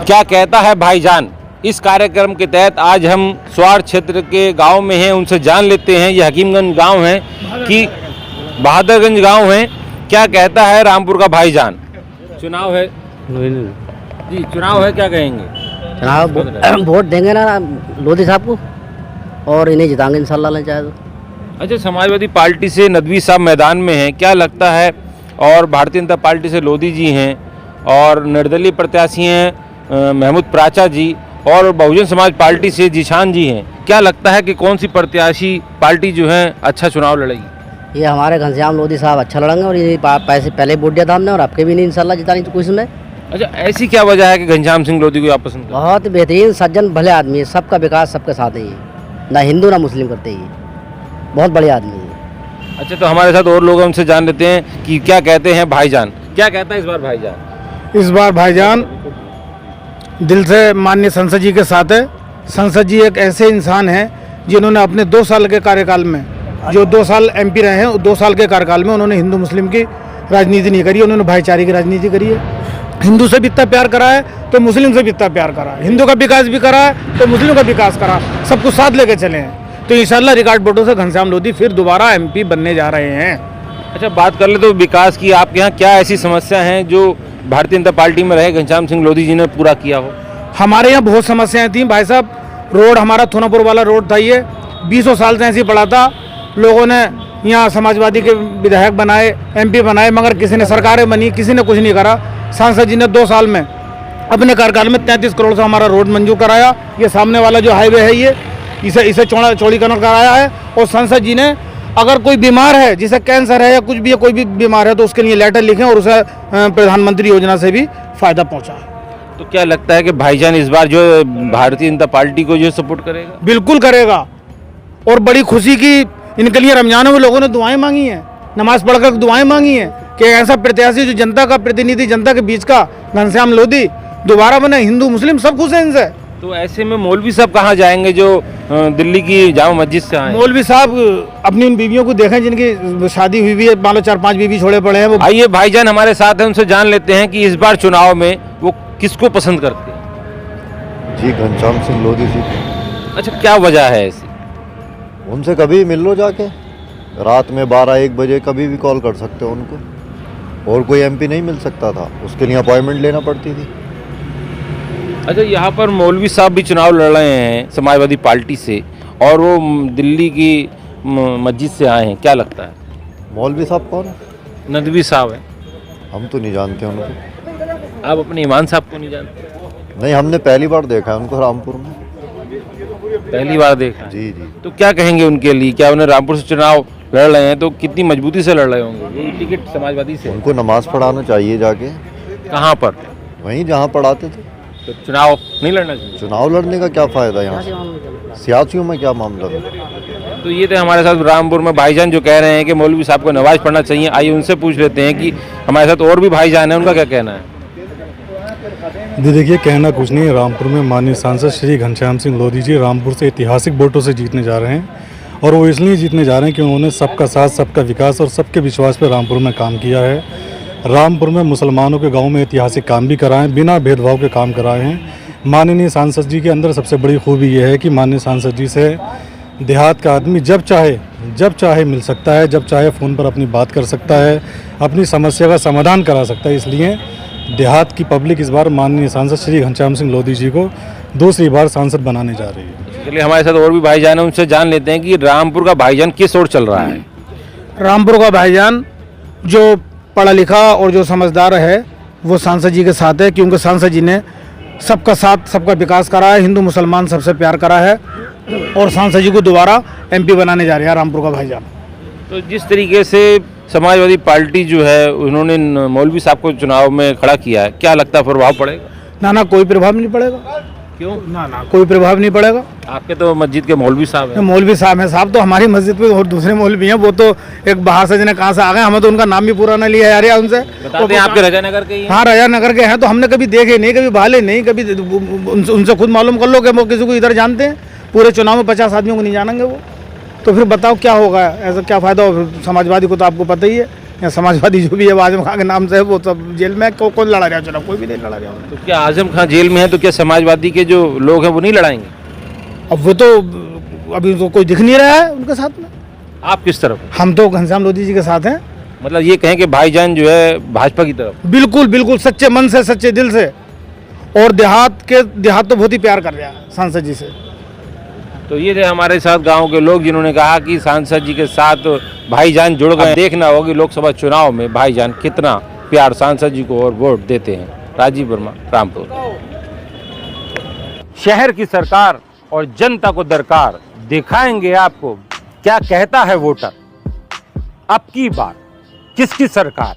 क्या कहता है भाईजान। इस कार्यक्रम के तहत आज हम स्वार क्षेत्र के गांव में हैं, उनसे जान लेते हैं। ये हकीमगंज गांव है कि बहादुरगंज गांव है। क्या कहता है रामपुर का भाईजान। चुनाव है जी, चुनाव है, क्या कहेंगे। चुनाव वोट देंगे ना लोधी साहब को और इन्हें जिताएंगे इंशाल्लाह चाहे तो। अच्छा, समाजवादी पार्टी से नदवी साहब मैदान में हैं, क्या लगता है। और भारतीय जनता पार्टी से लोधी जी हैं और निर्दलीय प्रत्याशी हैं महमूद प्राचा जी, और बहुजन समाज पार्टी से जीशान जी हैं। क्या लगता है कि कौन सी प्रत्याशी पार्टी जो है अच्छा चुनाव लड़ेगी। ये हमारे घनश्याम लोधी साहब अच्छा लड़ेंगे और ये पैसे पहले वोट दिया था हमने और आपके भी नहीं इंशाल्लाह जितानी तो कुछ में। अच्छा, ऐसी क्या वजह है कि घनश्याम सिंह लोधी को आप पसंद करते हैं। बहुत बेहतरीन सज्जन भले आदमी है, सबका विकास सबके साथ है, ये ना हिंदू ना मुस्लिम करते, ये बहुत बड़े आदमी है। अच्छा, तो हमारे साथ और लोग, उनसे जान लेते हैं कि क्या कहते हैं भाईजान। क्या कहता है इस बार भाईजान। इस बार भाईजान दिल से माननीय संसद जी के साथ है। संसद जी एक ऐसे इंसान हैं जिन्होंने अपने 2 साल के कार्यकाल में, जो 2 साल एमपी रहे हैं, 2 साल के कार्यकाल में उन्होंने हिंदू मुस्लिम की राजनीति नहीं करी, उन्होंने भाईचारे की राजनीति करी है। हिंदू से भी इतना प्यार करा है तो मुस्लिम से भी इतना प्यार करा है, हिंदू का विकास भी करा है तो मुस्लिम का विकास करा, सब कुछ साथ लेके चले हैं। तो इंशाल्लाह रिकॉर्ड वोटों से घनश्याम लोधी फिर दोबारा एमपी बनने जा रहे हैं। अच्छा, बात कर ले तो विकास की, आपके यहाँ क्या ऐसी समस्या हैं जो भारतीय जनता पार्टी में रहे घनश्याम सिंह लोधी जी ने पूरा किया हो। हमारे यहाँ बहुत समस्याएं थी भाई साहब। रोड हमारा थोनापुर वाला रोड था, ये 20 साल से ऐसे ही पड़ा था। लोगों ने यहाँ समाजवादी के विधायक बनाए, एमपी बनाए, मगर किसी ने सरकारें बनी, किसी ने कुछ नहीं करा। सांसद जी ने 2 साल में अपने कार्यकाल में 33 करोड़ से हमारा रोड मंजूर कराया। ये सामने वाला जो हाईवे है ये इसे चौड़ीकरण कराया है। और संसद जी ने अगर कोई बीमार है, जिसे कैंसर है या कुछ भी है, कोई भी बीमार है, तो उसके लिए लेटर लिखें और उसे प्रधानमंत्री योजना से भी फायदा पहुँचा। तो क्या लगता है कि भाईजान इस बार जो भारतीय जनता पार्टी को जो सपोर्ट करेगा। बिल्कुल करेगा। और बड़ी खुशी की इनके लिए रमजान में लोगों ने दुआएं मांगी हैं, नमाज पढ़कर दुआएं मांगी हैं कि ऐसा प्रत्याशी जो जनता का प्रतिनिधि, जनता के बीच का घनश्याम लोधी दोबारा बने। हिंदू मुस्लिम सब खुश हैं इनसे। तो ऐसे में मौलवी साहब कहाँ जाएंगे जो दिल्ली की जामा मस्जिद से आए। मौलवी साहब अपनी उन बीवियों को देखें जिनकी शादी हुई है, मान लो 4-5 बीवी छोड़े पड़े हैं वो। आइए भाईजान हमारे साथ हैं, उनसे जान लेते हैं कि इस बार चुनाव में वो किसको पसंद करते हैं। जी घनश्याम सिंह लोधी जी। अच्छा, क्या वजह है ऐसी। उनसे कभी मिल लो जाके, रात में 12-1 बजे कभी भी कॉल कर सकते हो उनको। और कोई एमपी नहीं मिल सकता था, उसके लिए अपॉइंटमेंट लेना पड़ती थी। अच्छा, यहाँ पर मौलवी साहब भी चुनाव लड़ रहे हैं समाजवादी पार्टी से, और वो दिल्ली की मस्जिद से आए हैं। क्या लगता है। मौलवी साहब कौन है। नदवी साहब है। हम तो नहीं जानते उनको। आप अपने ईमान साहब को नहीं जानते। नहीं, हमने पहली बार देखा है उनको रामपुर में। पहली बार देखा। जी जी। तो क्या कहेंगे उनके लिए, क्या उन्हें रामपुर से चुनाव लड़ रहे हैं तो कितनी मजबूती से लड़ रहे होंगे। ये टिकट समाजवादी से। उनको नमाज पढ़ाना चाहिए जाके। कहाँ पर। वहीं जहाँ पढ़ाते थे। तो चुनाव नहीं लड़ना चाहिए। चुनाव लड़ने का क्या फ़ायदा यहाँ से, सियासियों में क्या मामला है। तो ये थे हमारे साथ रामपुर में भाईजान जो कह रहे हैं कि मौलवी साहब को नमाज पढ़ना चाहिए। आइए उनसे पूछ लेते हैं कि हमारे साथ और भी भाईजान हैं, उनका क्या कहना है। देखिए, कहना कुछ नहीं है। रामपुर में माननीय सांसद श्री घनश्याम सिंह लोधी जी रामपुर से ऐतिहासिक वोटों से जीतने जा रहे हैं, और वो इसलिए जीतने जा रहे हैं कि उन्होंने सबका साथ, सबका विकास और सबके विश्वास पर रामपुर में काम किया है। रामपुर में मुसलमानों के गांव में ऐतिहासिक काम भी कराएं, बिना भेदभाव के काम कराए हैं। माननीय सांसद जी के अंदर सबसे बड़ी खूबी यह है कि माननीय सांसद जी से देहात का आदमी जब चाहे मिल सकता है, जब चाहे फ़ोन पर अपनी बात कर सकता है, अपनी समस्या का समाधान करा सकता है। इसलिए देहात की पब्लिक इस बार माननीय सांसद श्री घनश्याम सिंह लोधी जी को दूसरी बार सांसद बनाने जा रही है। चलिए हमारे साथ और भी भाईजान हैं, उनसे जान लेते हैं कि रामपुर का भाईजान किस ओर चल रहा है। रामपुर का भाईजान जो पढ़ा लिखा और जो समझदार है वो सांसद जी के साथ है, क्योंकि सांसद जी ने सबका साथ, सबका विकास करा है, हिंदू मुसलमान सबसे प्यार करा है, और सांसद जी को दोबारा एमपी बनाने जा रहा है रामपुर का भाईजान। तो जिस तरीके से समाजवादी पार्टी जो है उन्होंने मौलवी साहब को चुनाव में खड़ा किया है, क्या लगता है प्रभाव पड़ेगा। ना कोई प्रभाव नहीं पड़ेगा। क्यों। ना कोई प्रभाव नहीं पड़ेगा। आपके तो मस्जिद के मौलवी साहब हैं। मौलवी साहब हैं। साहब तो हमारी मस्जिद में और दूसरे मौलवी हैं, वो तो एक बाहर से जिन्हें कहाँ से आ गए, हमें तो उनका नाम भी पूरा नहीं लिया यार उनसे। बताते हैं आपके रजानगर के ही हैं। हाँ, रजानगर के हैं। तो हमने कभी देखे नहीं, कभी भाले नहीं, कभी उनसे खुद मालूम कर लो कि वो किसी को इधर जानते हैं। पूरे चुनाव में 50 आदमियों को नहीं जानेंगे वो, तो फिर बताओ क्या होगा, ऐसा क्या फ़ायदा हो। समाजवादी को तो आपको पता ही है या समाजवादी जो भी है आजम खान के नाम से है, वो सब जेल में। कौन लड़ा रहा चुनाव? कोई भी नहीं लड़ा रहा। तो क्या आजम खान जेल में है तो क्या समाजवादी के जो लोग हैं वो नहीं लड़ाएंगे? अब वो तो अभी तो कोई दिख नहीं रहा है उनके साथ में। आप किस तरफ हैं? हम तो घनश्याम लोधी जी के साथ हैं। मतलब ये कहें कि भाईजान जो है भाजपा की तरफ। बिल्कुल बिल्कुल सच्चे मन से, सच्चे दिल से। और देहात तो बहुत ही प्यार कर रहा है सांसद जी से। तो ये थे हमारे साथ गांव के लोग जिन्होंने कहा कि सांसद जी के साथ भाईजान जुड़ गए। देखना होगी लोकसभा चुनाव में भाईजान कितना प्यार सांसद जी को और वोट देते हैं। राजीव वर्मा, रामपुर। शहर की सरकार और जनता को दरकार, दिखाएंगे आपको क्या कहता है वोटर। अब की बार किसकी सरकार?